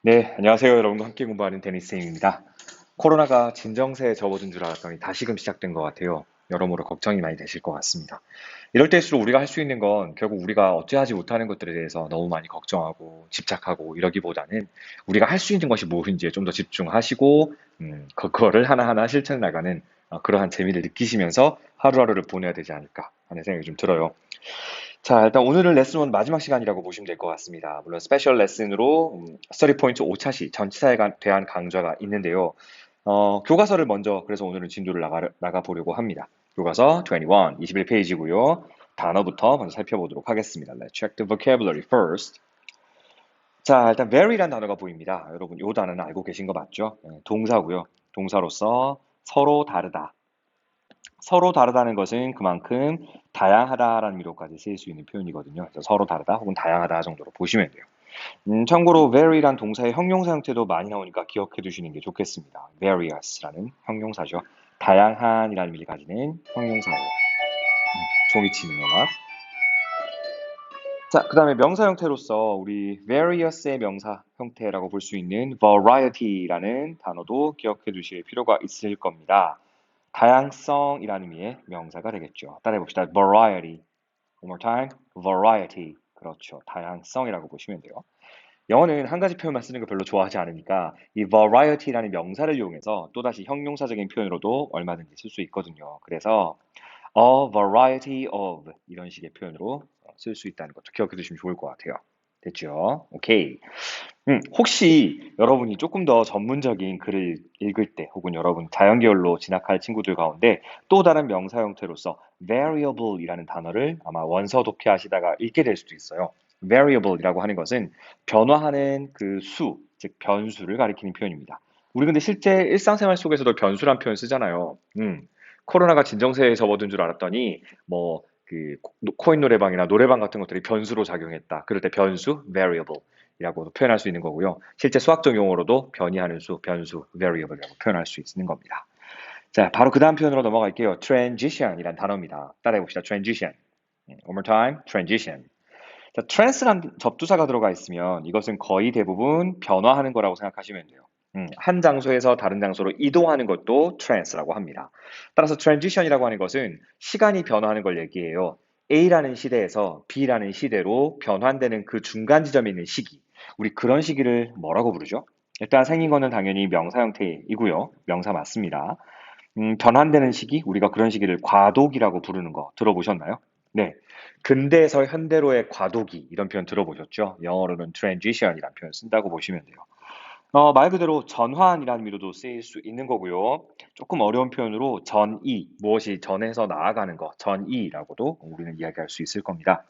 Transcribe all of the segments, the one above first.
네, 안녕하세요. 여러분과 함께 공부하는 데니스입니다. 코로나가 진정세에 접어든 줄 알았더니 다시금 시작된 것 같아요. 여러모로 걱정이 많이 되실 것 같습니다. 이럴 때일수록 우리가 할 수 있는 건 결국 우리가 어찌하지 못하는 것들에 대해서 너무 많이 걱정하고 집착하고 이러기보다는 우리가 할 수 있는 것이 무엇인지에 좀 더 집중하시고 그거를 하나하나 실천해 나가는 그러한 재미를 느끼시면서 하루하루를 보내야 되지 않을까 하는 생각이 좀 들어요. 자, 일단 오늘은 레슨 1 마지막 시간이라고 보시면 될 것 같습니다. 물론 스페셜 레슨으로 스터디 포인트 5차시 전치사에 대한 강좌가 있는데요. 교과서를 먼저 그래서 오늘은 진도를 나가 보려고 합니다. 교과서 21, 21페이지고요. 단어부터 먼저 살펴보도록 하겠습니다. Let's check the vocabulary first. 자, 일단 very란 단어가 보입니다. 여러분, 이 단어는 알고 계신 거 맞죠? 동사고요. 동사로서 서로 다르다. 서로 다르다는 것은 그만큼 다양하다라는 의미로까지 쓰일 수 있는 표현이거든요. 그래서 서로 다르다 혹은 다양하다 정도로 보시면 돼요. 참고로 vary란 동사의 형용사 형태도 많이 나오니까 기억해 두시는 게 좋겠습니다. various라는 형용사죠. 다양한이라는 의미를 가지는 형용사예요. 종이치는 음악. 자, 그 다음에 명사 형태로서 우리 various의 명사 형태라고 볼 수 있는 variety라는 단어도 기억해 두실 필요가 있을 겁니다. 다양성이라는 의미의 명사가 되겠죠. 따라해 봅시다. variety. One more time. variety. 그렇죠. 다양성이라고 보시면 돼요. 영어는 한 가지 표현만 쓰는 걸 별로 좋아하지 않으니까 이 variety라는 명사를 이용해서 또다시 형용사적인 표현으로도 얼마든지 쓸 수 있거든요. 그래서 a variety of 이런 식의 표현으로 쓸 수 있다는 것도 기억해 두시면 좋을 것 같아요. 됐죠? 오케이. 혹시 여러분이 조금 더 전문적인 글을 읽을 때 혹은 여러분 자연계열로 진학할 친구들 가운데 또 다른 명사 형태로서 variable이라는 단어를 아마 원서 독해하시다가 읽게 될 수도 있어요. variable이라고 하는 것은 변화하는 그 수, 즉 변수를 가리키는 표현입니다. 우리 근데 실제 일상생활 속에서도 변수란 표현 쓰잖아요. 코로나가 진정세에 접어든 줄 알았더니 뭐 그 코인 노래방이나 노래방 같은 것들이 변수로 작용했다. 그럴 때 변수, variable. 이라고도 표현할 수 있는 거고요. 실제 수학적 용어로도 변이하는 수, 변수, variable이라고 표현할 수 있는 겁니다. 자, 바로 그 다음 표현으로 넘어갈게요. transition이란 단어입니다. 따라해 봅시다. transition. One more time. transition. 자, trans란 접두사가 들어가 있으면 이것은 거의 대부분 변화하는 거라고 생각하시면 돼요. 한 장소에서 다른 장소로 이동하는 것도 trans라고 합니다. 따라서 transition이라고 하는 것은 시간이 변화하는 걸 얘기해요. A라는 시대에서 B라는 시대로 변환되는 그 중간 지점에 있는 시기. 우리 그런 시기를 뭐라고 부르죠? 일단 생긴 거는 당연히 명사 형태이고요. 명사 맞습니다. 변환되는 시기, 우리가 그런 시기를 과도기라고 부르는 거 들어보셨나요? 네. 근대에서 현대로의 과도기, 이런 표현 들어보셨죠? 영어로는 transition이라는 표현 쓴다고 보시면 돼요. 말 그대로 전환이라는 의미로도 쓰일 수 있는 거고요. 조금 어려운 표현으로 전이, 무엇이 전해서 나아가는 것, 전이라고도 우리는 이야기할 수 있을 겁니다.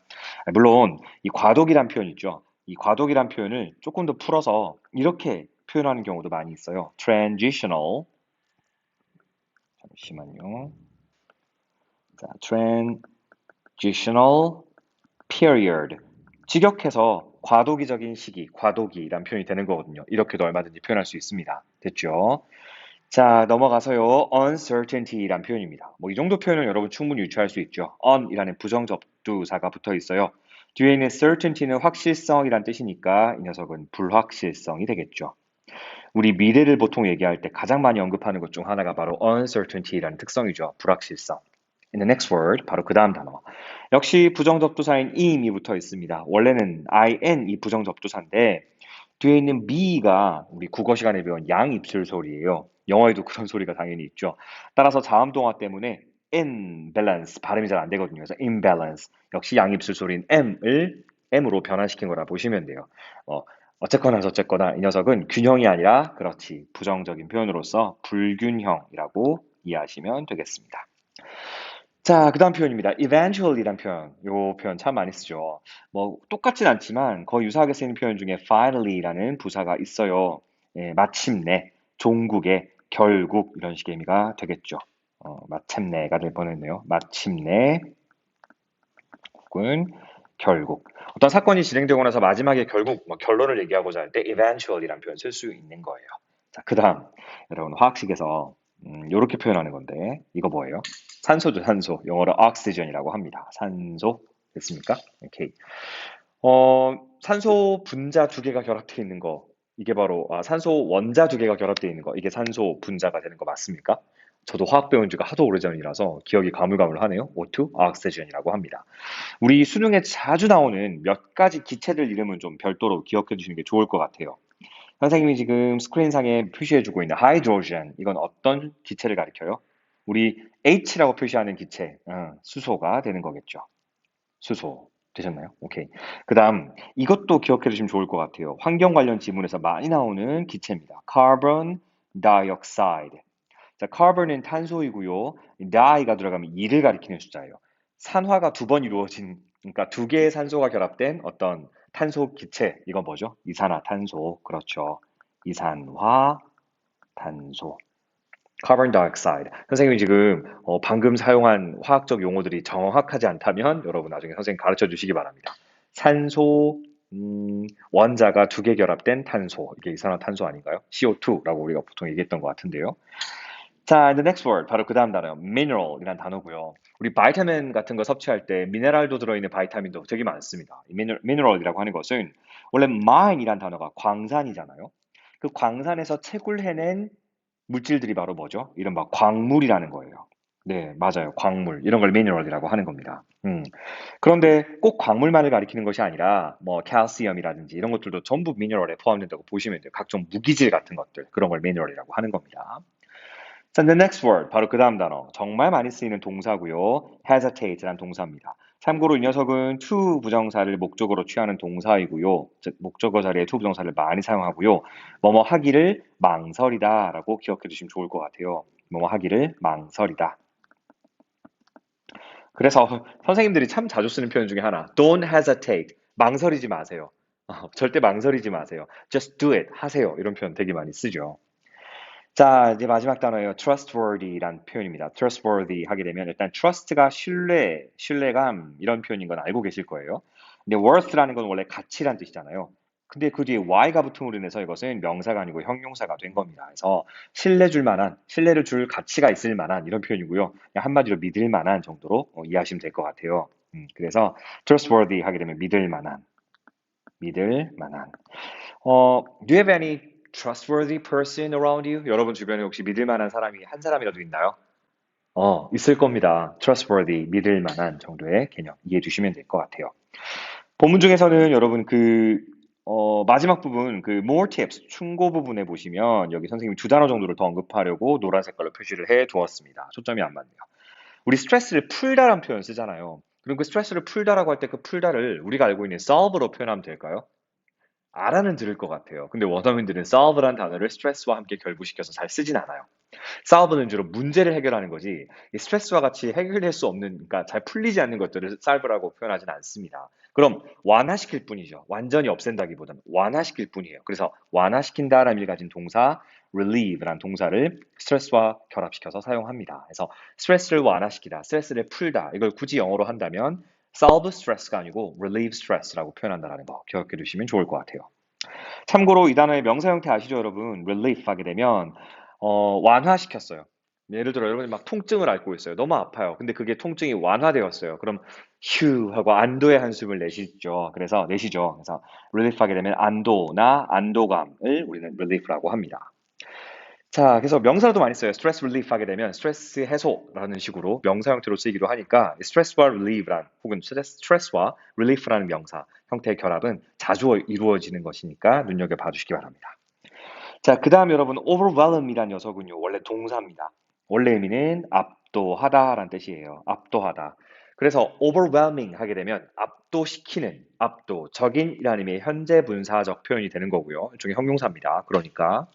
물론 이 과도기란 표현 있죠. 이 과도기란 표현을 조금 더 풀어서 이렇게 표현하는 경우도 많이 있어요. transitional, 잠시만요. 자, transitional period. 직역해서 과도기적인 시기, 과도기란 표현이 되는 거거든요. 이렇게도 얼마든지 표현할 수 있습니다. 됐죠? 자, 넘어가서요. uncertainty란 표현입니다. 뭐 이 정도 표현은 여러분 충분히 유추할 수 있죠. on이라는 부정접두사가 붙어 있어요. 뒤에 있는 certainty는 확실성이란 뜻이니까 이 녀석은 불확실성이 되겠죠. 우리 미래를 보통 얘기할 때 가장 많이 언급하는 것 중 하나가 바로 uncertainty라는 특성이죠. 불확실성. In the next word, 바로 그 다음 단어. 역시 부정접두사인 im이 붙어 있습니다. 원래는 in이 부정접두사인데 뒤에 있는 be가 우리 국어 시간에 배운 양입술 소리예요. 영어에도 그런 소리가 당연히 있죠. 따라서 자음동화 때문에 imbalance 발음이 잘 안 되거든요. 그래서 imbalance 역시 양입술 소리인 m을 m으로 변환시킨 거라 보시면 돼요. 어, 어쨌거나 저쨌거나 이 녀석은 균형이 아니라 그렇지 부정적인 표현으로서 불균형이라고 이해하시면 되겠습니다. 자, 그 다음 표현입니다. eventually란 표현. 요 표현 참 많이 쓰죠. 뭐, 똑같진 않지만 거의 유사하게 쓰이는 표현 중에 finally라는 부사가 있어요. 예, 마침내, 종국에, 결국 이런 식의 의미가 되겠죠. 마침내가 될 뻔했네요. 마침내 혹은 결국. 어떤 사건이 진행되고 나서 마지막에 결국 뭐 결론을 얘기하고자 할 때 eventually란 표현 쓸 수 있는 거예요. 자, 그 다음. 여러분, 화학식에서 요렇게 표현하는 건데 이거 뭐예요? 산소죠, 산소. 영어로 oxygen이라고 합니다. 산소. 됐습니까? 오케이. 산소 분자 두 개가 결합되어 있는 거 이게 바로 산소 원자 두 개가 결합되어 있는 거. 이게 산소 분자가 되는 거 맞습니까? 저도 화학 배운 지가 하도 오래전이라서 기억이 가물가물하네요. O2, oxygen이라고 합니다. 우리 수능에 자주 나오는 몇 가지 기체들 이름은 좀 별도로 기억해 주시는 게 좋을 것 같아요. 선생님이 지금 스크린상에 표시해주고 있는 하이드로젠, 이건 어떤 기체를 가리켜요? 우리 H라고 표시하는 기체, 수소가 되는 거겠죠. 수소. 되셨나요? 오케이. 그 다음, 이것도 기억해 두시면 좋을 것 같아요. 환경 관련 지문에서 많이 나오는 기체입니다. Carbon dioxide. 자, carbon은 탄소이고요. die가 들어가면 이를 가리키는 숫자예요. 산화가 두 번 이루어진, 그러니까 두 개의 산소가 결합된 어떤 탄소 기체. 이건 뭐죠? 이산화탄소. 그렇죠. 이산화탄소. carbon dioxide. 선생님이 지금 방금 사용한 화학적 용어들이 정확하지 않다면 여러분 나중에 선생님 가르쳐 주시기 바랍니다. 산소, 원자가 두 개 결합된 탄소. 이게 이산화탄소 아닌가요? CO2라고 우리가 보통 얘기했던 것 같은데요. 자, the next word. 바로 그 다음 단어요. mineral이란 단어고요. 우리 바이타민 같은 거 섭취할 때 미네랄도 들어있는 바이타민도 되게 많습니다. 이 mineral이라고 하는 것은 원래 mine이란 단어가 광산이잖아요. 그 광산에서 채굴해낸 물질들이 바로 뭐죠? 이른바 광물이라는 거예요. 네, 맞아요. 광물. 이런 걸 mineral이라고 하는 겁니다. 그런데 꼭 광물만을 가리키는 것이 아니라 뭐 칼슘이라든지 이런 것들도 전부 mineral에 포함된다고 보시면 돼요. 각종 무기질 같은 것들. 그런 걸 mineral이라고 하는 겁니다. 자, the next word. 바로 그 다음 단어. 정말 많이 쓰이는 동사고요. hesitate라는 동사입니다. 참고로 이 녀석은 to 부정사를 목적어로 취하는 동사이고요. 즉, 목적어 자리에 to 부정사를 많이 사용하고요. 뭐뭐 하기를 망설이다 라고 기억해 두시면 좋을 것 같아요. 뭐뭐 하기를 망설이다. 그래서 선생님들이 참 자주 쓰는 표현 중에 하나. Don't hesitate. 망설이지 마세요. 절대 망설이지 마세요. Just do it. 하세요. 이런 표현 되게 많이 쓰죠. 자, 이제 마지막 단어예요. trustworthy란 표현입니다. trustworthy 하게 되면 일단 trust가 신뢰, 신뢰감 이런 표현인 건 알고 계실 거예요. 근데 worth라는 건 원래 가치란 뜻이잖아요. 근데 그 뒤에 y가 붙음으로 인해서 이것은 명사가 아니고 형용사가 된 겁니다. 그래서 신뢰 줄 만한, 신뢰를 줄 가치가 있을 만한 이런 표현이고요. 그냥 한마디로 믿을 만한 정도로 이해하시면 될 것 같아요. 그래서 trustworthy 하게 되면 믿을 만한, 믿을 만한. Do you have any trustworthy person around you? 여러분 주변에 혹시 믿을 만한 사람이 한 사람이라도 있나요? 있을 겁니다. trustworthy, 믿을 만한 정도의 개념 이해해 주시면 될 것 같아요. 본문 중에서는 여러분 마지막 부분, more tips, 충고 부분에 보시면 여기 선생님이 두 단어 정도를 더 언급하려고 노란 색깔로 표시를 해 두었습니다. 초점이 안 맞네요. 우리 스트레스를 풀다란 표현 쓰잖아요. 그럼 그 스트레스를 풀다라고 할 때 그 풀다를 우리가 알고 있는 solve로 표현하면 될까요? 알아는 들을 것 같아요. 근데 원어민들은 solve란 단어를 스트레스와 함께 결부시켜서 잘 쓰진 않아요. solve는 주로 문제를 해결하는 거지, 이 스트레스와 같이 해결될 수 없는, 그러니까 잘 풀리지 않는 것들을 solve라고 표현하진 않습니다. 그럼 완화시킬 뿐이죠. 완전히 없앤다기보다는 완화시킬 뿐이에요. 그래서 완화시킨다라는 의미를 가진 동사 relieve라는 동사를 스트레스와 결합시켜서 사용합니다. 그래서 스트레스를 완화시키다, 스트레스를 풀다, 이걸 굳이 영어로 한다면 solve stress가 아니고 relieve stress라고 표현한다는 거 기억해 두시면 좋을 것 같아요. 참고로 이 단어의 명사 형태 아시죠, 여러분? relief 하게 되면 완화시켰어요. 예를 들어 여러분이 막 통증을 앓고 있어요. 너무 아파요. 근데 그게 통증이 완화되었어요. 그럼 휴 하고 안도의 한숨을 내시죠. 그래서 relief 하게 되면 안도나 안도감을 우리는 relief라고 합니다. 자, 그래서 명사로도 많이 써요. 스트레스 릴리프 하게 되면 스트레스 해소라는 식으로 명사 형태로 쓰이기도 하니까 스트레스와 릴리브란 혹은 스트레스와 릴리프라는 명사 형태의 결합은 자주 이루어지는 것이니까 눈여겨봐 주시기 바랍니다. 자, 그 다음 여러분 overwhelm이란 녀석은요. 원래 동사입니다. 원래 의미는 압도하다라는 뜻이에요. 압도하다. 그래서 overwhelming 하게 되면 압도시키는, 압도적인이라는 의미의 현재 분사적 표현이 되는 거고요. 일종의 형용사입니다. 그러니까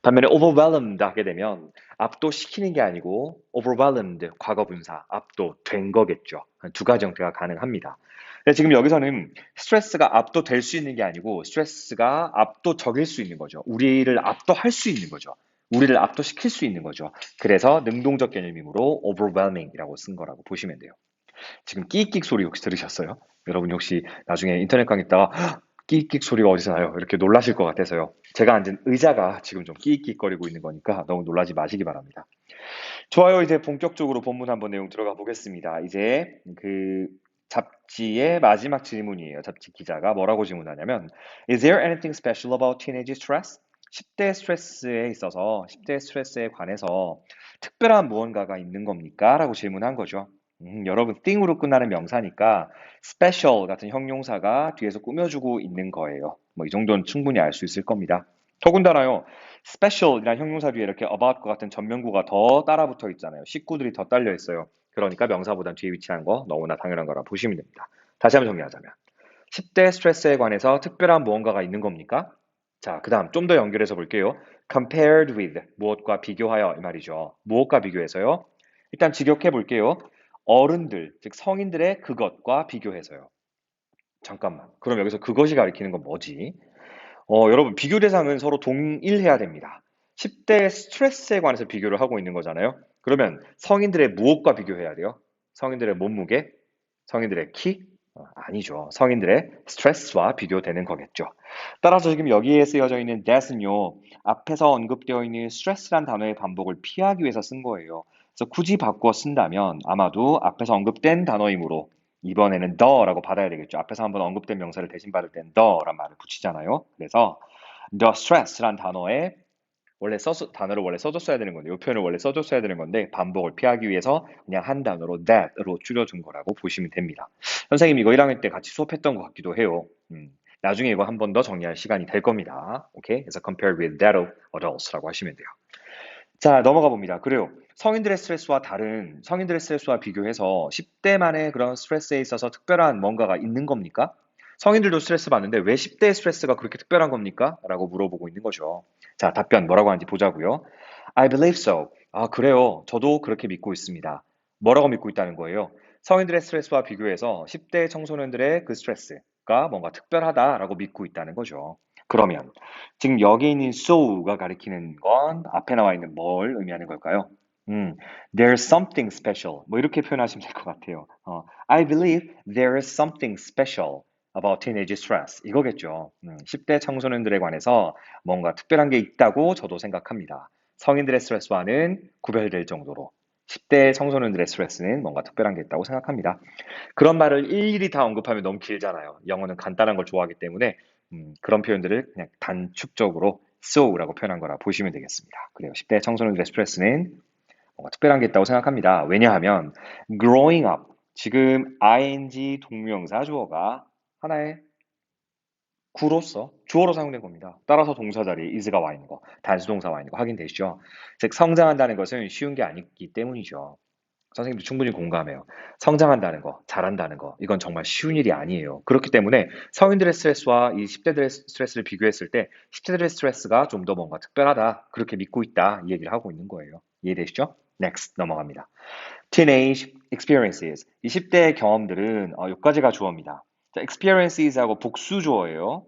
반면에 overwhelmed 하게 되면 압도시키는 게 아니고 overwhelmed 과거 분사 압도된 거겠죠. 두 가지 형태가 가능합니다. 근데 지금 여기서는 스트레스가 압도될 수 있는 게 아니고 스트레스가 압도적일 수 있는 거죠. 우리를 압도할 수 있는 거죠. 우리를 압도시킬 수 있는 거죠. 그래서 능동적 개념이므로 overwhelming이라고 쓴 거라고 보시면 돼요. 지금 끼익끼익 소리 혹시 들으셨어요? 여러분 혹시 나중에 인터넷 강의 있다가 끼익끼익 소리가 어디서 나요? 이렇게 놀라실 것 같아서요. 제가 앉은 의자가 지금 좀 끼익끼익거리고 있는 거니까 너무 놀라지 마시기 바랍니다. 좋아요. 이제 본격적으로 본문 한번 내용 들어가 보겠습니다. 이제 잡지의 마지막 질문이에요. 잡지 기자가 뭐라고 질문하냐면 Is there anything special about teenage stress? 10대 스트레스에 있어서 10대 스트레스에 관해서 특별한 무언가가 있는 겁니까? 라고 질문한 거죠. 여러분 thing으로 끝나는 명사니까 special 같은 형용사가 뒤에서 꾸며주고 있는 거예요. 뭐 이 정도는 충분히 알 수 있을 겁니다. 더군다나요, special이라는 형용사 뒤에 이렇게 about과 같은 전면구가 더 따라붙어 있잖아요. 식구들이 더 딸려 있어요. 그러니까 명사보단 뒤에 위치한 거 너무나 당연한 거라 보시면 됩니다. 다시 한번 정리하자면 10대 스트레스에 관해서 특별한 무언가가 있는 겁니까? 자, 그 다음 좀 더 연결해서 볼게요. compared with 무엇과 비교하여 이 말이죠. 무엇과 비교해서요? 일단 직역해 볼게요. 어른들, 즉 성인들의 그것과 비교해서요. 잠깐만. 그럼 여기서 그것이 가리키는 건 뭐지? 여러분 비교 대상은 서로 동일해야 됩니다. 10대 스트레스에 관해서 비교를 하고 있는 거잖아요. 그러면 성인들의 무엇과 비교해야 돼요? 성인들의 몸무게? 성인들의 키? 아니죠. 성인들의 스트레스와 비교되는 거겠죠. 따라서 지금 여기에 쓰여져 있는 that은요, 앞에서 언급되어 있는 스트레스란 단어의 반복을 피하기 위해서 쓴 거예요. 그래서 굳이 바꾸어 쓴다면 아마도 앞에서 언급된 단어이므로 이번에는 the라고 받아야 되겠죠. 앞에서 한번 언급된 명사를 대신 받을 땐 the란 말을 붙이잖아요. 그래서 the stress란 단어를 원래 써줬어야 되는 건데, 이 표현을 원래 써줬어야 되는 건데, 반복을 피하기 위해서 그냥 한 단어로 that으로 줄여준 거라고 보시면 됩니다. 선생님 이거 1학년 때 같이 수업했던 것 같기도 해요. 나중에 이거 한 번 더 정리할 시간이 될 겁니다. 오케이? 그래서 compared with that of adults라고 하시면 돼요. 자, 넘어가 봅니다. 그래요. 성인들의 스트레스와 비교해서 10대만의 그런 스트레스에 있어서 특별한 뭔가가 있는 겁니까? 성인들도 스트레스 받는데 왜 10대의 스트레스가 그렇게 특별한 겁니까? 라고 물어보고 있는 거죠. 자, 답변 뭐라고 하는지 보자고요. I believe so. 아, 그래요. 저도 그렇게 믿고 있습니다. 뭐라고 믿고 있다는 거예요? 성인들의 스트레스와 비교해서 10대 청소년들의 그 스트레스가 뭔가 특별하다라고 믿고 있다는 거죠. 그러면 지금 여기 있는 so가 가리키는 건 앞에 나와 있는 뭘 의미하는 걸까요? 음, there's something special. 뭐 이렇게 표현하시면 될 것 같아요. I believe there is something special about teenage stress. 이거겠죠. 10대 청소년들에 관해서 뭔가 특별한 게 있다고 저도 생각합니다. 성인들의 스트레스와는 구별될 정도로 10대 청소년들의 스트레스는 뭔가 특별한 게 있다고 생각합니다. 그런 말을 일일이 다 언급하면 너무 길잖아요. 영어는 간단한 걸 좋아하기 때문에 그런 표현들을 그냥 단축적으로 so라고 표현한 거라 보시면 되겠습니다. 그래요. 10대 청소년들의 스트레스는 뭔가 특별한 게 있다고 생각합니다. 왜냐하면 growing up 지금 ing 동명사 주어가 하나의 구로서 주어로 사용된 겁니다. 따라서 동사 자리에 is가 와 있는 거, 단수 동사 와 있는 거 확인되시죠? 즉 성장한다는 것은 쉬운 게 아니기 때문이죠. 선생님도 충분히 공감해요. 성장한다는 거, 잘한다는 거, 이건 정말 쉬운 일이 아니에요. 그렇기 때문에 성인들의 스트레스와 이 10대들의 스트레스를 비교했을 때 10대들의 스트레스가 좀 더 뭔가 특별하다, 그렇게 믿고 있다, 이 얘기를 하고 있는 거예요. 이해되시죠? Next 넘어갑니다. Teenage experiences. 이 10대의 경험들은 여기까지가 주어입니다. 자, experiences하고 복수 주어예요.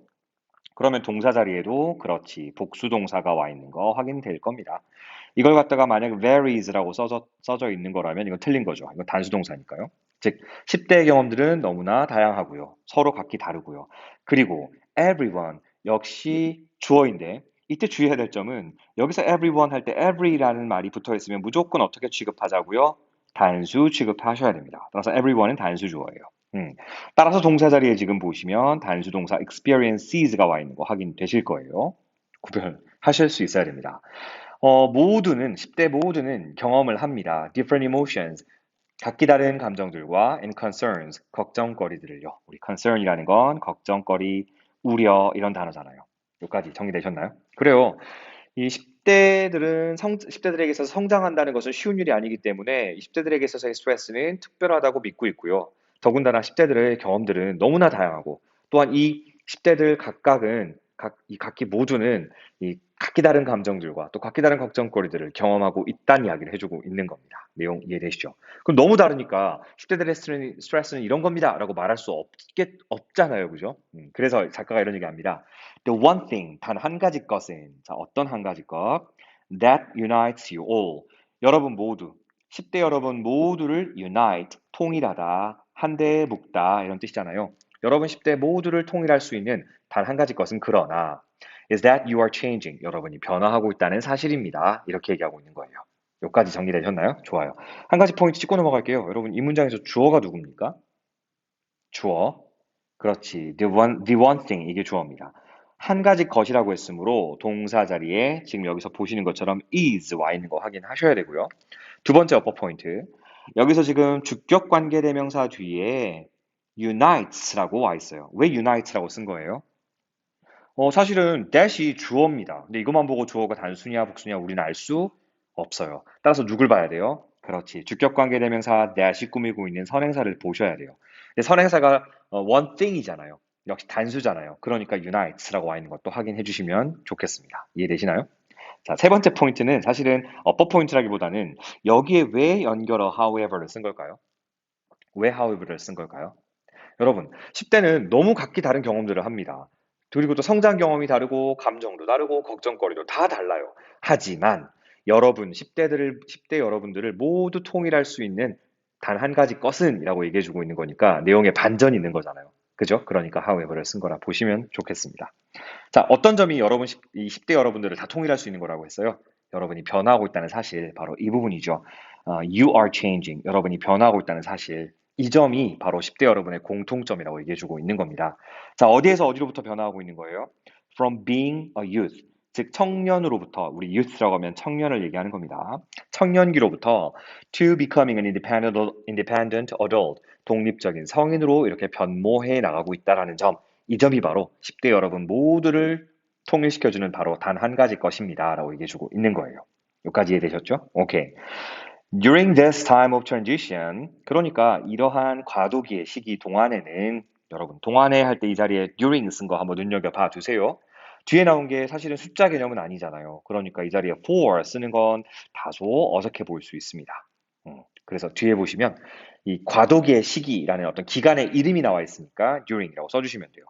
그러면 동사 자리에도 그렇지 복수 동사가 와 있는 거 확인될 겁니다. 이걸 갖다가 만약 varies라고 써져 있는 거라면 이건 틀린 거죠. 이건 단수 동사니까요. 즉 10대의 경험들은 너무나 다양하고요. 서로 각기 다르고요. 그리고 everyone 역시 주어인데 이때 주의해야 될 점은 여기서 everyone 할 때 every라는 말이 붙어 있으면 무조건 어떻게 취급하자고요? 단수 취급하셔야 됩니다. 따라서 everyone은 단수 주어예요. 따라서 동사 자리에 지금 보시면 단수 동사 experiences가 와 있는 거 확인되실 거예요. 구별하실 수 있어야 됩니다. 모두는 10대 모두는 경험을 합니다. different emotions 각기 다른 감정들과 and concerns 걱정거리들을요. 우리 concern이라는 건 걱정거리, 우려 이런 단어잖아요. 여기까지 정리되셨나요? 그래요. 이 10대들에게 있어서 성장한다는 것은 쉬운 일이 아니기 때문에 20대들에게 있어서의 스트레스는 특별하다고 믿고 있고요. 더군다나 10대들의 경험들은 너무나 다양하고 또한 이 10대들 이 각기 모두는 이 각기 다른 감정들과 또 각기 다른 걱정거리들을 경험하고 있다는 이야기를 해주고 있는 겁니다. 내용 이해되시죠? 그럼 너무 다르니까 10대들의 스트레스는 이런 겁니다. 라고 말할 수 없잖아요. 그죠? 그래서 작가가 이런 얘기 합니다. The one thing, 단 한 가지 것은, 자, 어떤 한 가지 것? That unites you all. 여러분 모두, 10대 여러분 모두를 unite, 통일하다, 한데에 묶다, 이런 뜻이잖아요. 여러분 10대 모두를 통일할 수 있는 단 한 가지 것은 그러나 is that you are changing. 여러분이 변화하고 있다는 사실입니다. 이렇게 얘기하고 있는 거예요. 여기까지 정리되셨나요? 좋아요. 한 가지 포인트 짚고 넘어갈게요. 여러분 이 문장에서 주어가 누굽니까? 주어. 그렇지. The one thing 이게 주어입니다. 한 가지 것이라고 했으므로 동사 자리에 지금 여기서 보시는 것처럼 is 와 있는 거 확인하셔야 되고요. 두 번째 어퍼 포인트. 여기서 지금 주격 관계 대명사 뒤에 unites라고 와 있어요. 왜 unites라고 쓴 거예요? 사실은 that이 주어입니다. 근데 이것만 보고 주어가 단수냐 복수냐 우리는 알 수 없어요. 따라서 누굴 봐야 돼요? 그렇지. 주격 관계 대명사 that이 꾸미고 있는 선행사를 보셔야 돼요. 근데 선행사가 one thing이잖아요. 역시 단수잖아요. 그러니까 unites라고 와 있는 것도 확인해 주시면 좋겠습니다. 이해되시나요? 자, 세 번째 포인트는 사실은 어퍼 포인트라기보다는 여기에 왜 연결어 however를 쓴 걸까요? 왜 however를 쓴 걸까요? 여러분, 10대는 너무 각기 다른 경험들을 합니다. 그리고 또 성장 경험이 다르고, 감정도 다르고, 걱정거리도 다 달라요. 하지만, 여러분, 10대 여러분들을 모두 통일할 수 있는 단 한 가지 것은 이라고 얘기해주고 있는 거니까 내용에 반전이 있는 거잖아요. 그죠? 그러니까 however를 쓴 거라 보시면 좋겠습니다. 자, 어떤 점이 이 10대 여러분들을 다 통일할 수 있는 거라고 했어요? 여러분이 변화하고 있다는 사실, 바로 이 부분이죠. You are changing. 여러분이 변화하고 있다는 사실. 이 점이 바로 10대 여러분의 공통점이라고 얘기해주고 있는 겁니다. 자, 어디에서 어디로부터 변화하고 있는 거예요? From being a youth. 즉, 청년으로부터, 우리 youth라고 하면 청년을 얘기하는 겁니다. 청년기로부터 to becoming an independent adult. 독립적인 성인으로 이렇게 변모해 나가고 있다라는 점. 이 점이 바로 10대 여러분 모두를 통일시켜주는 바로 단 한 가지 것입니다. 라고 얘기해주고 있는 거예요. 여기까지 이해되셨죠? 오케이. During this time of transition, 그러니까 이러한 과도기의 시기 동안에는 여러분 동안에 할 때 이 자리에 during 쓴 거 한번 눈여겨봐 주세요. 뒤에 나온 게 사실은 숫자 개념은 아니잖아요. 그러니까 이 자리에 for 쓰는 건 다소 어색해 보일 수 있습니다. 그래서 뒤에 보시면 이 과도기의 시기라는 어떤 기간의 이름이 나와 있으니까 during이라고 써주시면 돼요.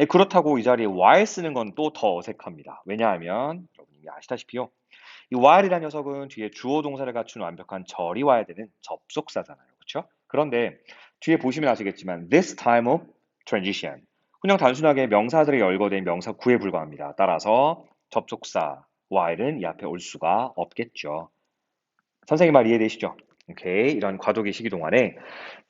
그렇다고 이 자리에 while 쓰는 건 또 더 어색합니다. 왜냐하면 여러분이 아시다시피요. 이 while이라는 녀석은 뒤에 주어 동사를 갖춘 완벽한 절이 와야 되는 접속사잖아요. 그렇죠? 그런데 뒤에 보시면 아시겠지만 this time of transition 그냥 단순하게 명사들이 열거된 명사 구에 불과합니다. 따라서 접속사 while은 이 앞에 올 수가 없겠죠. 선생님 말 이해되시죠? 오케이. 이런 과도기 시기 동안에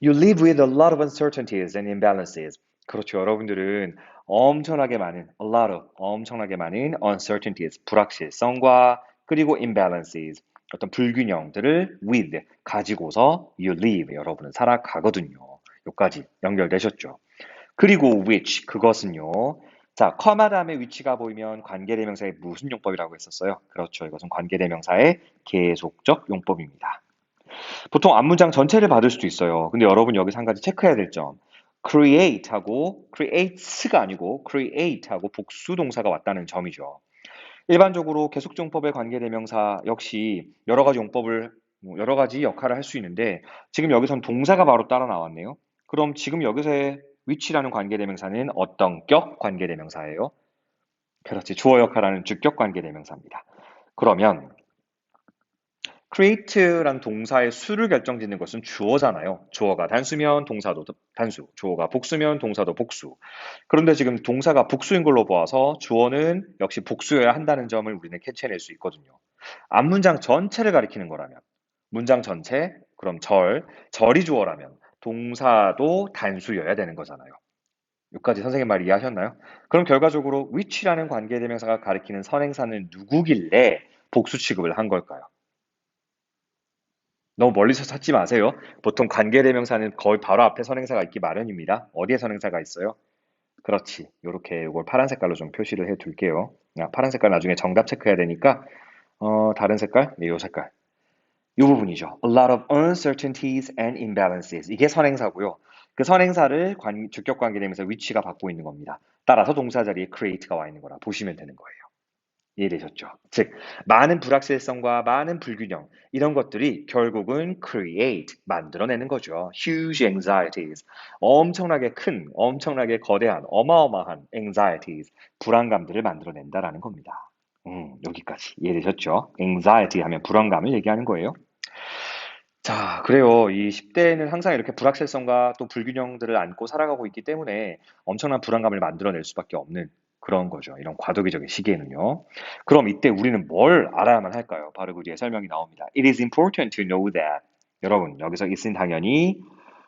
You live with a lot of uncertainties and imbalances. 그렇죠. 여러분들은 엄청나게 많은, a lot of, 엄청나게 많은 uncertainties, 불확실성과 그리고 imbalances, 어떤 불균형들을 with, 가지고서 you live, 여러분은 살아가거든요. 여기까지 연결되셨죠. 그리고 which, 그것은요. 자, 커마 다음에 위치가 보이면 관계대명사의 무슨 용법이라고 했었어요? 그렇죠. 이것은 관계대명사의 계속적 용법입니다. 보통 앞문장 전체를 받을 수도 있어요. 근데 여러분 여기서 한 가지 체크해야 될 점. create하고 creates가 아니고 create하고 복수 동사가 왔다는 점이죠. 일반적으로 계속종법의 관계대명사 역시 여러 가지 역할을 할 수 있는데 지금 여기선 동사가 바로 따라 나왔네요. 그럼 지금 여기서의 which라는 관계대명사는 어떤 격 관계대명사예요? 그렇지. 주어 역할하는 주격 관계대명사입니다. 그러면 create란 동사의 수를 결정짓는 것은 주어잖아요. 주어가 단수면 동사도 단수, 주어가 복수면 동사도 복수. 그런데 지금 동사가 복수인 걸로 보아서 주어는 역시 복수여야 한다는 점을 우리는 캐치해낼 수 있거든요. 앞문장 전체를 가리키는 거라면, 문장 전체, 그럼 절이 주어라면 동사도 단수여야 되는 거잖아요. 여기까지 선생님 말 이해하셨나요? 그럼 결과적으로 which라는 관계대명사가 가리키는 선행사는 누구길래 복수 취급을 한 걸까요? 너무 멀리서 찾지 마세요. 보통 관계대명사는 거의 바로 앞에 선행사가 있기 마련입니다. 어디에 선행사가 있어요? 그렇지. 요렇게 이걸 파란 색깔로 좀 표시를 해 둘게요. 파란 색깔 나중에 정답 체크해야 되니까 다른 색깔? 네, 요 색깔. 이 부분이죠. A lot of uncertainties and imbalances. 이게 선행사고요. 그 선행사를 주격 관계대명사 위치가 받고 있는 겁니다. 따라서 동사 자리에 create가 와 있는 거라 보시면 되는 거예요. 이해되셨죠? 즉, 많은 불확실성과 많은 불균형, 이런 것들이 결국은 create, 만들어내는 거죠. huge anxieties, 엄청나게 큰, 엄청나게 거대한, 어마어마한 anxieties, 불안감들을 만들어낸다라는 겁니다. 여기까지 이해되셨죠? anxiety 하면 불안감을 얘기하는 거예요. 자, 그래요. 이 10대는 항상 이렇게 불확실성과 또 불균형들을 안고 살아가고 있기 때문에 엄청난 불안감을 만들어낼 수밖에 없는 그런 거죠. 이런 과도기적인 시기에는요. 그럼 이때 우리는 뭘 알아야만 할까요? 바로 그 뒤에 설명이 나옵니다. It is important to know that. 여러분, 여기서 it은 당연히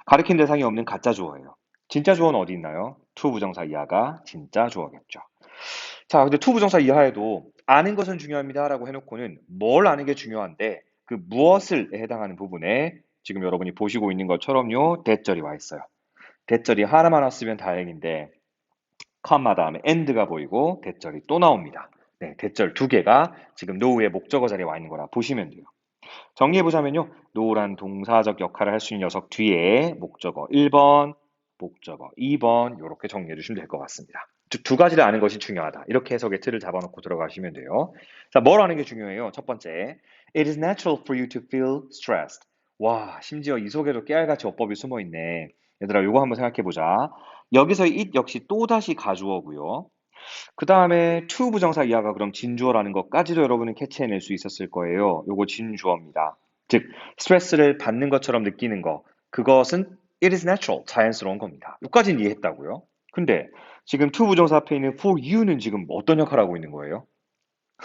가리킨 대상이 없는 가짜 주어예요. 진짜 주어는 어디 있나요? to 부정사 이하가 진짜 주어겠죠. 자, 근데 to 부정사 이하에도 아는 것은 중요합니다라고 해놓고는 뭘 아는 게 중요한데 그 무엇을에 해당하는 부분에 지금 여러분이 보시고 있는 것처럼요 대절이 와 있어요. 대절이 하나만 왔으면 다행인데 컴마 다음에 and가 보이고 대절이 또 나옵니다. 네, 대절 두 개가 지금 노우의 목적어 자리에 와 있는 거라 보시면 돼요. 정리해보자면요. 노란 동사적 역할을 할 수 있는 녀석 뒤에 목적어 1번, 목적어 2번 이렇게 정리해 주시면 될 것 같습니다. 두 가지를 아는 것이 중요하다. 이렇게 해석의 틀을 잡아놓고 들어가시면 돼요. 자, 뭘 아는 게 중요해요? 첫 번째, It is natural for you to feel stressed. 와, 심지어 이 속에도 깨알같이 어법이 숨어 있네. 얘들아, 이거 한번 생각해 보자. 여기서의 it 역시 또다시 가주어고요. 그 다음에 to 부정사 이하가 그럼 진주어라는 것까지도 여러분은 캐치해낼 수 있었을 거예요. 요거 진주어입니다. 즉, 스트레스를 받는 것처럼 느끼는 거. 그것은 it is natural, 자연스러운 겁니다. 여기까지는 이해했다고요. 근데 지금 to 부정사 앞에 있는 for you는 지금 어떤 역할을 하고 있는 거예요?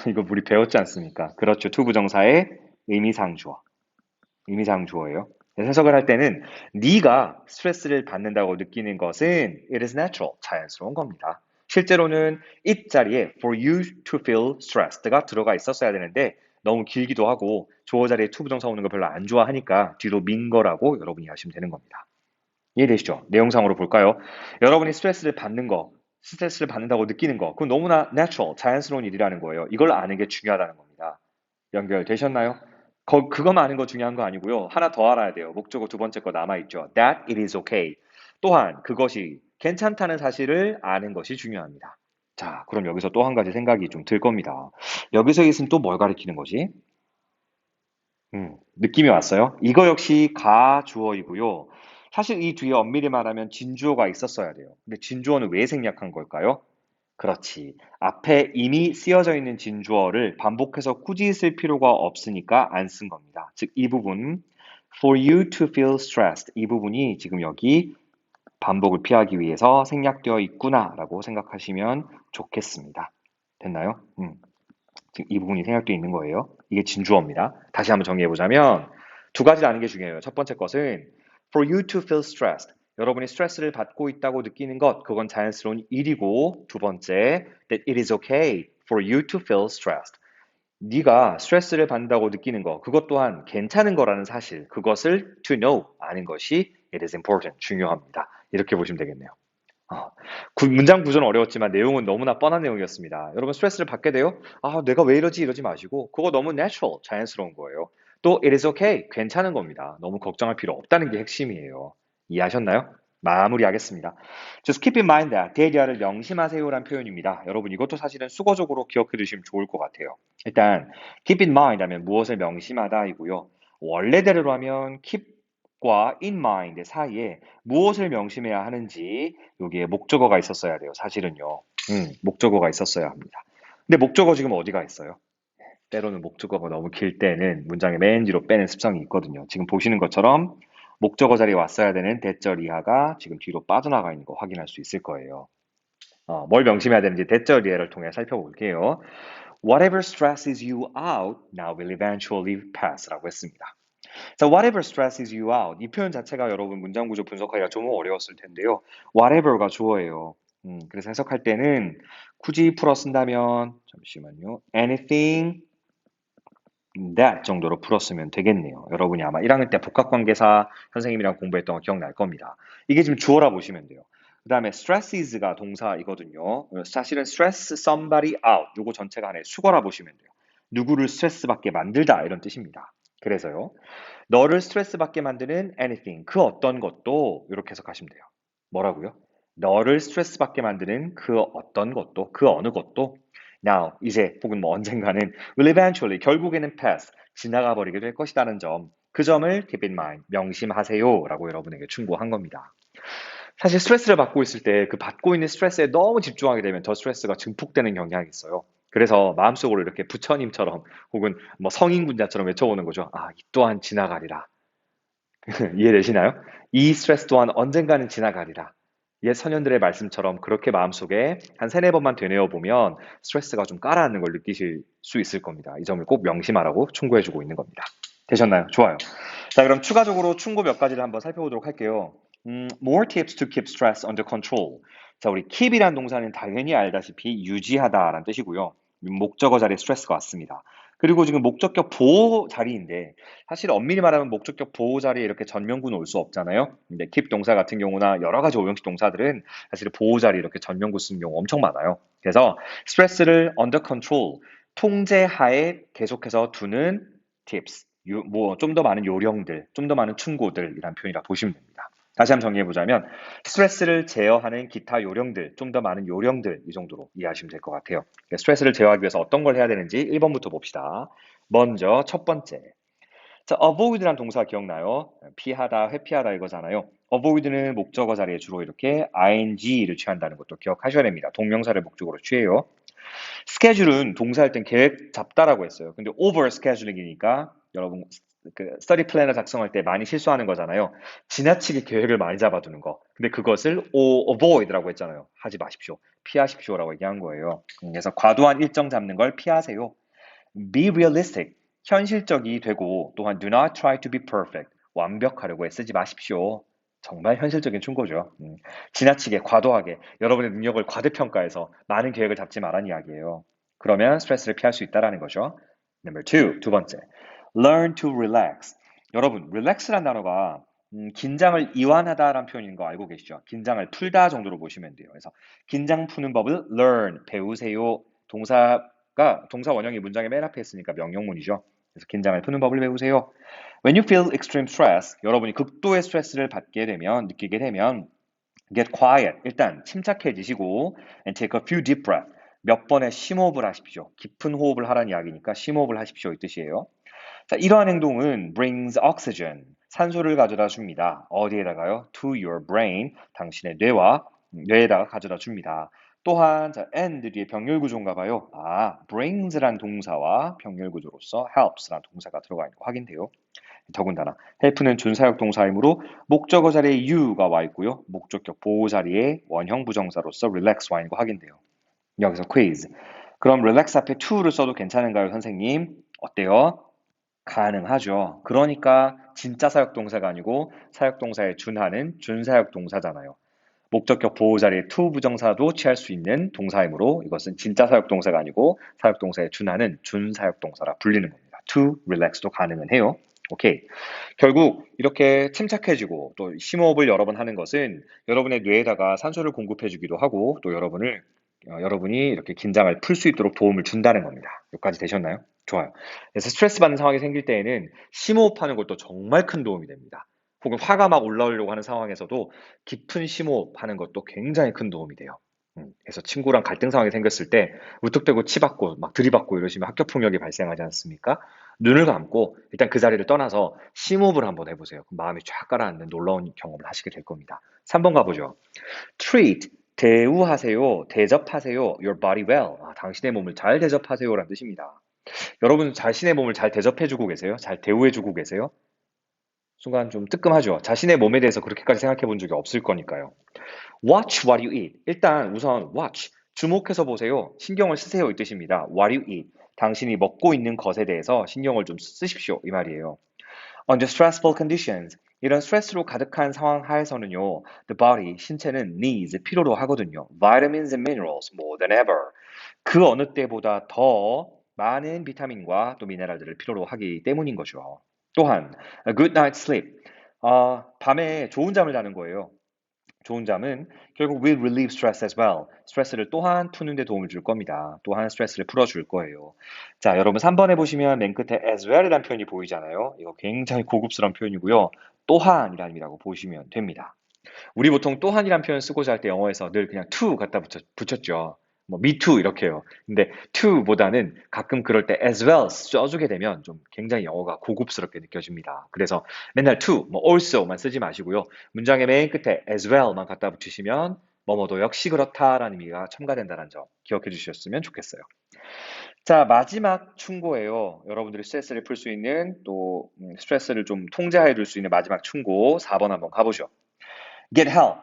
이거 우리 배웠지 않습니까? 그렇죠. to 부정사의 의미상 주어. 의미상 주어예요. 해석을 할 때는 네가 스트레스를 받는다고 느끼는 것은 it is natural, 자연스러운 겁니다. 실제로는 it 자리에 for you to feel stressed가 들어가 있었어야 되는데 너무 길기도 하고 주어 자리에 to 부정사 오는 거 별로 안 좋아하니까 뒤로 민 거라고 여러분이 하시면 되는 겁니다. 이해되시죠? 내용상으로 볼까요? 여러분이 스트레스를 받는다고 느끼는 거, 그건 너무나 natural, 자연스러운 일이라는 거예요. 이걸 아는 게 중요하다는 겁니다. 연결되셨나요? 그거만 아는 거 중요한 거 아니고요. 하나 더 알아야 돼요. 목적어 두 번째 거 남아있죠. That it is okay. 또한 그것이 괜찮다는 사실을 아는 것이 중요합니다. 자, 그럼 여기서 또 한 가지 생각이 좀 들 겁니다. 여기서 있으면 또 뭘 가리키는 거지? 느낌이 왔어요? 이거 역시 가주어이고요. 사실 이 뒤에 엄밀히 말하면 진주어가 있었어야 돼요. 근데 진주어는 왜 생략한 걸까요? 그렇지. 앞에 이미 쓰여져 있는 진주어를 반복해서 굳이 쓸 필요가 없으니까 안 쓴 겁니다. 즉, 이 부분, for you to feel stressed. 이 부분이 지금 여기 반복을 피하기 위해서 생략되어 있구나라고 생각하시면 좋겠습니다. 됐나요? 지금 이 부분이 생략되어 있는 거예요. 이게 진주어입니다. 다시 한번 정리해보자면 두 가지를 아는 게 중요해요. 첫 번째 것은 for you to feel stressed. 여러분이 스트레스를 받고 있다고 느끼는 것, 그건 자연스러운 일이고 두 번째, that it is okay for you to feel stressed. 네가 스트레스를 받는다고 느끼는 것, 그것 또한 괜찮은 거라는 사실, 그것을 to know, 아는 것이 it is important, 중요합니다. 이렇게 보시면 되겠네요. 어, 문장 구조는 어려웠지만 내용은 너무나 뻔한 내용이었습니다. 여러분 스트레스를 받게 돼요? 아, 내가 왜 이러지? 이러지 마시고 그거 너무 natural, 자연스러운 거예요. 또 it is okay, 괜찮은 겁니다. 너무 걱정할 필요 없다는 게 핵심이에요. 이해하셨나요? 마무리하겠습니다. Just keep in mind that 대리아를 명심하세요란 표현입니다. 여러분 이것도 사실은 수거적으로 기억해 두시면 좋을 것 같아요. 일단 keep in mind 하면 무엇을 명심하다이고요. 원래대로 하면 keep과 in mind 사이에 무엇을 명심해야 하는지 여기에 목적어가 있었어야 돼요. 사실은요. 목적어가 있었어야 합니다. 근데 목적어 지금 어디가 있어요? 때로는 목적어가 너무 길 때는 문장의 맨 뒤로 빼는 습성이 있거든요. 지금 보시는 것처럼 목적어 자리에 왔어야 되는 대절 이하가 지금 뒤로 빠져나가 있는 거 확인할 수 있을 거예요. 뭘 명심해야 되는지 대절 이하를 통해 살펴볼게요. Whatever stresses you out now will eventually pass라고 했습니다. 자, whatever stresses you out. 이 표현 자체가 여러분 문장 구조 분석하기가 좀 어려웠을 텐데요. whatever가 주어예요. 그래서 해석할 때는 굳이 풀어 쓴다면 잠시만요. anything that 정도로 풀었으면 되겠네요. 여러분이 아마 1학년 때 복합관계사 선생님이랑 공부했던 거 기억날 겁니다. 이게 지금 주어라 보시면 돼요. 그 다음에 stresses가 동사이거든요. 사실은 stress somebody out. 요거 전체가 하나의 수거라 보시면 돼요. 누구를 스트레스 받게 만들다 이런 뜻입니다. 그래서요. 너를 스트레스 받게 만드는 anything, 그 어떤 것도 이렇게 해석하시면 돼요. 뭐라고요? 너를 스트레스 받게 만드는 그 어떤 것도, 그 어느 것도 now, 이제 혹은 뭐 언젠가는 will eventually, 결국에는 pass, 지나가 버리게 될 것이라는 점, 그 점을 keep in mind, 명심하세요 라고 여러분에게 충고한 겁니다. 사실 스트레스를 받고 있을 때 그 받고 있는 스트레스에 너무 집중하게 되면 더 스트레스가 증폭되는 경향이 있어요. 그래서 마음속으로 이렇게 부처님처럼 혹은 뭐 성인군자처럼 외쳐보는 거죠. 아, 이 또한 지나가리라. 이해되시나요? 이 스트레스 또한 언젠가는 지나가리라. 옛 선현들의 말씀처럼 그렇게 마음속에 한 세네 번만 되뇌어 보면 스트레스가 좀 깔아앉는 걸 느끼실 수 있을 겁니다. 이 점을 꼭 명심하라고 충고해주고 있는 겁니다. 되셨나요? 좋아요. 자, 그럼 추가적으로 충고 몇 가지를 한번 살펴보도록 할게요. more tips to keep stress under control. 자, 우리 keep이란 동사는 당연히 알다시피 유지하다라는 뜻이고요. 목적어 자리에 스트레스가 왔습니다. 그리고 지금 목적격 보호 자리인데 사실 엄밀히 말하면 목적격 보호 자리에 이렇게 전면구는 올 수 없잖아요. 근데 keep 동사 같은 경우나 여러 가지 오형식 동사들은 사실 보호 자리에 이렇게 전면구 쓰는 경우 엄청 많아요. 그래서 스트레스를 under control, 통제하에 계속해서 두는 tips, 뭐 좀 더 많은 요령들, 좀 더 많은 충고들이란 표현이라 보시면 됩니다. 다시 한번 정리해 보자면 스트레스를 제어하는 기타 요령들, 좀 더 많은 요령들 이 정도로 이해하시면 될 것 같아요. 스트레스를 제어하기 위해서 어떤 걸 해야 되는지 1번부터 봅시다. 먼저 첫 번째. 자, avoid란 동사 기억나요? 피하다, 회피하다 이거잖아요. avoid는 목적어 자리에 주로 이렇게 ing를 취한다는 것도 기억하셔야 됩니다. 동명사를 목적으로 취해요. 스케줄은 동사할 땐 계획 잡다라고 했어요. 근데 over scheduling 이니까 여러분 그 study planner 작성할 때 많이 실수하는 거잖아요. 지나치게 계획을 많이 잡아두는 거. 근데 그것을 avoid라고 했잖아요. 하지 마십시오. 피하십시오라고 얘기한 거예요. 그래서 과도한 일정 잡는 걸 피하세요. Be realistic. 현실적이 되고 또한 do not try to be perfect. 완벽하려고 애쓰지 마십시오. 정말 현실적인 충고죠. 지나치게 과도하게 여러분의 능력을 과대평가해서 많은 계획을 잡지 말란 이야기예요. 그러면 스트레스를 피할 수 있다라는 거죠. Number two, 두 번째. Learn to relax. 여러분, relax란 단어가 긴장을 이완하다라는 표현인 거 알고 계시죠? 긴장을 풀다 정도로 보시면 돼요. 그래서 긴장 푸는 법을 learn, 배우세요. 동사 원형이 문장의 맨 앞에 있으니까 명령문이죠. 그래서 긴장을 푸는 법을 배우세요. When you feel extreme stress, 여러분이 극도의 스트레스를 느끼게 되면, get quiet. 일단 침착해지시고, and take a few deep breath. 몇 번의 심호흡을 하십시오. 깊은 호흡을 하라는 이야기니까 심호흡을 하십시오. 이 뜻이에요. 자, 이러한 행동은 brings oxygen. 산소를 가져다 줍니다. 어디에다가요? To your brain. 당신의 뇌에다가 가져다 줍니다. 또한 자, and 뒤에 병렬 구조인가 봐요. brings란 동사와 병렬 구조로서 helps란 동사가 들어가 있는 거 확인돼요. 더군다나 help는 준사역 동사이므로 목적어 자리에 you가 와 있고요. 목적격 보호 자리에 원형 부정사로서 relax 와 있는 거 확인돼요. 여기서 quiz. 그럼 relax 앞에 to를 써도 괜찮은가요, 선생님? 어때요? 가능하죠. 그러니까 진짜 사역동사가 아니고 사역동사에 준하는 준사역동사잖아요. 목적격 보호 자리에 to 부정사도 취할 수 있는 동사이므로 이것은 진짜 사역동사가 아니고 사역동사에 준하는 준사역동사라 불리는 겁니다. To relax도 가능은 해요. 오케이. 결국 이렇게 침착해지고 또 심호흡을 여러 번 하는 것은 여러분의 뇌에다가 산소를 공급해 주기도 하고 또 여러분이 이렇게 긴장을 풀 수 있도록 도움을 준다는 겁니다. 여기까지 되셨나요? 좋아요. 그래서 스트레스 받는 상황이 생길 때에는 심호흡하는 것도 정말 큰 도움이 됩니다. 혹은 화가 막 올라오려고 하는 상황에서도 깊은 심호흡하는 것도 굉장히 큰 도움이 돼요. 그래서 친구랑 갈등 상황이 생겼을 때 무턱대고 치받고 막 들이받고 이러시면 학교 폭력이 발생하지 않습니까? 눈을 감고 일단 그 자리를 떠나서 심호흡을 한번 해보세요. 그럼 마음이 쫙 가라앉는 놀라운 경험을 하시게 될 겁니다. 3번 가보죠. treat, 대우하세요, 대접하세요, your body well. 당신의 몸을 잘 대접하세요라는 뜻입니다. 여러분 자신의 몸을 잘 대접해주고 계세요? 잘 대우해주고 계세요? 순간 좀 뜨끔하죠. 자신의 몸에 대해서 그렇게까지 생각해 본 적이 없을 거니까요. Watch what you eat. 일단 우선 watch, 주목해서 보세요. 신경을 쓰세요 이 뜻입니다. What you eat. 당신이 먹고 있는 것에 대해서 신경을 좀 쓰십시오 이 말이에요. Under stressful conditions. 이런 스트레스로 가득한 상황 하에서는요, the body, 신체는 needs, 필요로 하거든요. Vitamins and minerals more than ever. 그 어느 때보다 더 많은 비타민과 또 미네랄들을 필요로 하기 때문인 거죠. 또한, a good night's sleep. 밤에 좋은 잠을 자는 거예요. 좋은 잠은 결국 will relieve stress as well. 스트레스를 또한 푸는 데 도움을 줄 겁니다. 또한 스트레스를 풀어줄 거예요. 자, 여러분 3번 해보시면 맨 끝에 as well이라는 표현이 보이잖아요. 이거 굉장히 고급스러운 표현이고요. 또한이라는 의미라고 보시면 됩니다. 우리 보통 또한이란 표현 쓰고자 할 때 영어에서 늘 그냥 to 갖다 붙였죠. 뭐 me too 이렇게요. 근데 to보다는 가끔 그럴 때 as well 써주게 되면 좀 굉장히 영어가 고급스럽게 느껴집니다. 그래서 맨날 to, 뭐 also만 쓰지 마시고요. 문장의 맨 끝에 as well만 갖다 붙이시면 뭐뭐도 역시 그렇다라는 의미가 첨가된다는 점 기억해 주셨으면 좋겠어요. 자, 마지막 충고예요. 여러분들이 스트레스를 풀 수 있는 또 스트레스를 좀 통제해 줄 수 있는 마지막 충고 4번 한번 가보죠. get help.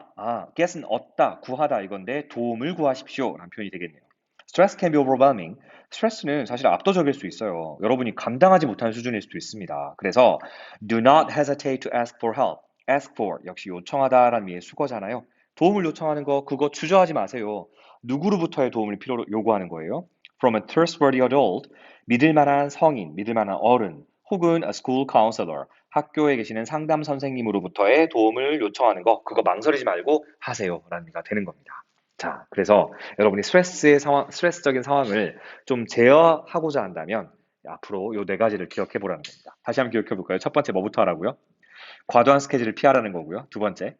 get은 얻다, 구하다 이건데 도움을 구하십시오 라는 표현이 되겠네요. Stress can be overwhelming. 스트레스는 사실 압도적일 수 있어요. 여러분이 감당하지 못하는 수준일 수도 있습니다. 그래서 do not hesitate to ask for help. ask for 역시 요청하다라는 의미의 수거잖아요. 도움을 요청하는 거 그거 주저하지 마세요. 누구로부터의 도움을 필요로 요구하는 거예요? From a trustworthy adult, 믿을 만한 성인, 믿을 만한 어른, 혹은 a school counselor, 학교에 계시는 상담 선생님으로부터의 도움을 요청하는 거 그거 망설이지 말고 하세요라는 의미가 되는 겁니다. 자, 그래서 여러분이 스트레스적인 상황을 좀 제어하고자 한다면 앞으로 요 네 가지를 기억해 보라는 겁니다. 다시 한번 기억해 볼까요? 첫 번째 뭐부터 하라고요? 과도한 스케줄을 피하라는 거고요. 두 번째,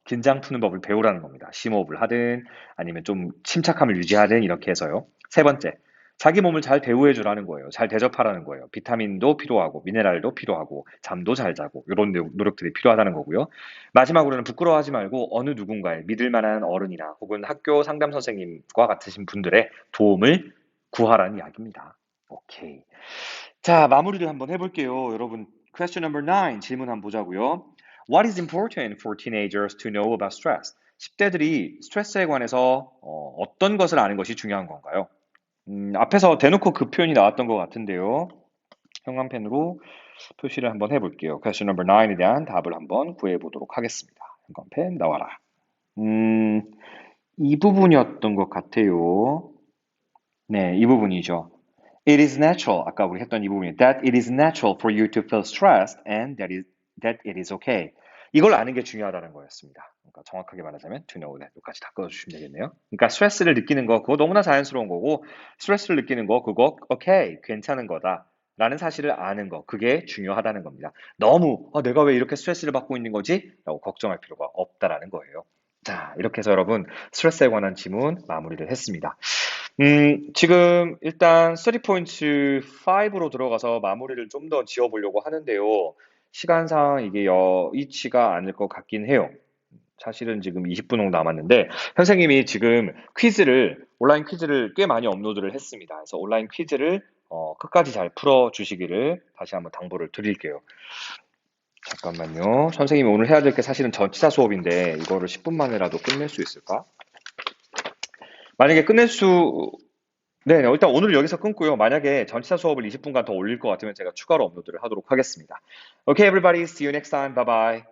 긴장 푸는 법을 배우라는 겁니다. 심호흡을 하든 아니면 좀 침착함을 유지하든 이렇게 해서요. 세 번째, 자기 몸을 잘 대우해 주라는 거예요. 잘 대접하라는 거예요. 비타민도 필요하고 미네랄도 필요하고 잠도 잘 자고 이런 노력들이 필요하다는 거고요. 마지막으로는 부끄러워하지 말고 어느 누군가의 믿을 만한 어른이나 혹은 학교 상담 선생님과 같으신 분들의 도움을 구하라는 이야기입니다. 오케이. 자, 마무리를 한번 해볼게요. 여러분, question number 9 질문 한번 보자고요. What is important for teenagers to know about stress? 10대들이 스트레스에 관해서 어떤 것을 아는 것이 중요한 건가요? 앞에서 대놓고 그 표현이 나왔던 것 같은데요. 형광펜으로 표시를 한번 해볼게요. question number 9에 대한 답을 한번 구해보도록 하겠습니다. 형광펜 나와라. 이 부분이었던 것 같아요. 네, 이 부분이죠. It is natural. 아까 우리 했던 이 부분이 that it is natural for you to feel stressed and that it is okay. 이걸 아는 게 중요하다는 거였습니다. 그러니까 정확하게 말하자면 to know that 여기까지 다 끊어주시면 되겠네요. 그러니까 스트레스를 느끼는 거 그거 너무나 자연스러운 거고 스트레스를 느끼는 거 그거 오케이 괜찮은 거다. 라는 사실을 아는 거 그게 중요하다는 겁니다. 너무 내가 왜 이렇게 스트레스를 받고 있는 거지? 라고 걱정할 필요가 없다라는 거예요. 자, 이렇게 해서 여러분 스트레스에 관한 지문 마무리를 했습니다. 지금 일단 study points 5로 들어가서 마무리를 좀 더 지어보려고 하는데요. 시간상 이게 여의치가 않을 것 같긴 해요. 사실은 지금 20분 정도 남았는데 선생님이 지금 온라인 퀴즈를 꽤 많이 업로드를 했습니다. 그래서 온라인 퀴즈를 끝까지 잘 풀어주시기를 다시 한번 당부를 드릴게요. 잠깐만요. 선생님이 오늘 해야 될 게 사실은 전치사 수업인데 이거를 10분 만에라도 끝낼 수 있을까? 만약에 네, 일단 오늘 여기서 끊고요. 만약에 전치사 수업을 20분간 더 올릴 것 같으면 제가 추가로 업로드를 하도록 하겠습니다. Okay, everybody, see you next time. Bye bye.